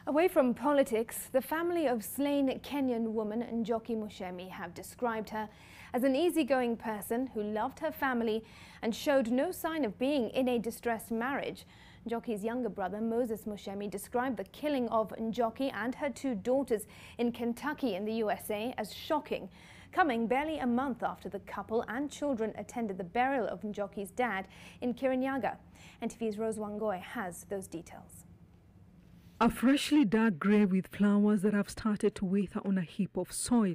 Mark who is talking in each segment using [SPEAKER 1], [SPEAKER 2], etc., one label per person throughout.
[SPEAKER 1] Away from politics, the family of slain Kenyan woman Njoki Muchemi have described her as an easygoing person who loved her family and showed no sign of being in a distressed marriage. Njoki's younger brother, Moses Muchemi, described the killing of Njoki and her two daughters in Kentucky in the USA as shocking, coming barely a month after the couple and children attended the burial of Njoki's dad in Kirinyaga. NTV's Rose Wangoi has those details.
[SPEAKER 2] A freshly dug grave with flowers that have started to wither on a heap of soil.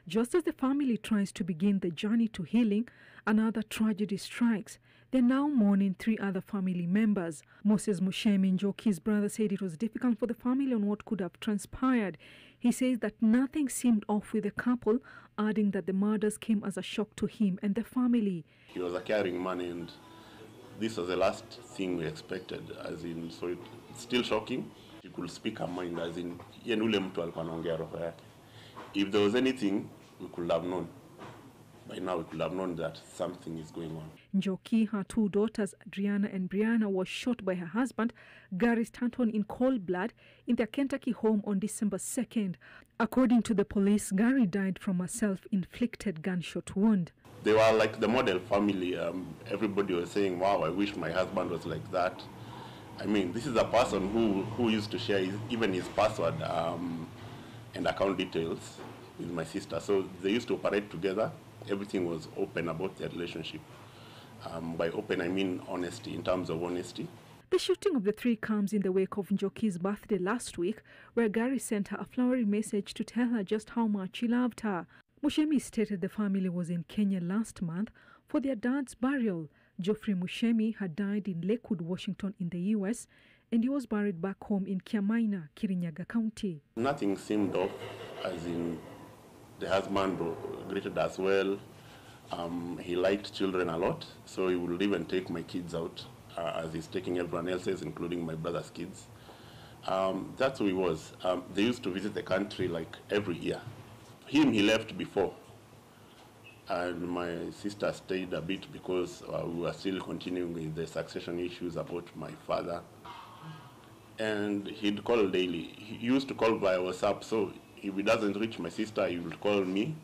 [SPEAKER 2] Just as the family tries to begin the journey to healing, another tragedy strikes. They're now mourning three other family members. Moses Muchemi, Njoki's brother, said it was difficult for the family on what could have transpired. He says that nothing seemed off with the couple, adding that the murders came as a shock to him and the family.
[SPEAKER 3] He was a caring man, and this was the last thing we expected, as in, so it's still shocking. She could speak her mind, as in, if there was anything, we could have known. By now, we could have known that something is going on.
[SPEAKER 2] Njoki, her two daughters, Adriana and Brianna, was shot by her husband, Gary Stanton, in cold blood in their Kentucky home on December 2nd. According to the police, Gary died from a self-inflicted gunshot wound.
[SPEAKER 3] They were like the model family. Everybody was saying, wow, I wish my husband was like that. I mean, this is a person who used to share even his password and account details with my sister. So they used to operate together. Everything was open about their relationship. By open, I mean honesty, in terms of honesty.
[SPEAKER 2] The shooting of the three comes in the wake of Njoki's birthday last week, where Gary sent her a flowery message to tell her just how much he loved her. Muchemi stated the family was in Kenya last month for their dad's burial. Geoffrey Muchemi had died in Lakewood, Washington in the U.S., and he was buried back home in Kiamaina, Kirinyaga County.
[SPEAKER 3] Nothing seemed off, as in the husband greeted us well. He liked children a lot, so he would even take my kids out, as he's taking everyone else's, including my brother's kids. That's who he was. They used to visit the country like every year. He left before, and my sister stayed a bit because we were still continuing with the succession issues about my father. And he'd call daily. He used to call via WhatsApp, so if he doesn't reach my sister, he would call me.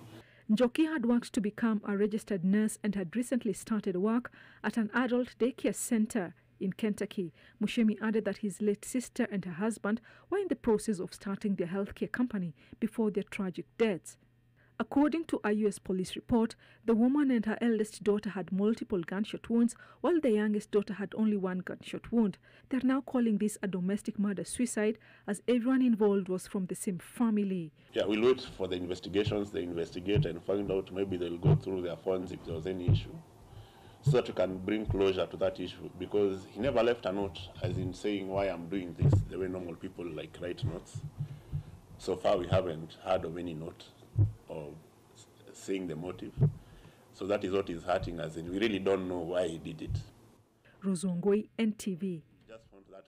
[SPEAKER 2] Njoki had worked to become a registered nurse and had recently started work at an adult daycare center in Kentucky. Muchemi added that his late sister and her husband were in the process of starting their healthcare company before their tragic deaths. According to a U.S. police report, the woman and her eldest daughter had multiple gunshot wounds, while the youngest daughter had only one gunshot wound. They're now calling this a domestic murder-suicide, as everyone involved was from the same family.
[SPEAKER 3] Yeah, we'll wait for the investigations. They investigate and find out. Maybe they'll go through their phones if there was any issue, so that we can bring closure to that issue, because he never left a note, as in saying why I'm doing this, the way normal people like write notes. So far, we haven't heard of any note or saying the motive. So that is what is hurting us, and we really don't know why he did it.
[SPEAKER 2] Rose Wangoi, NTV.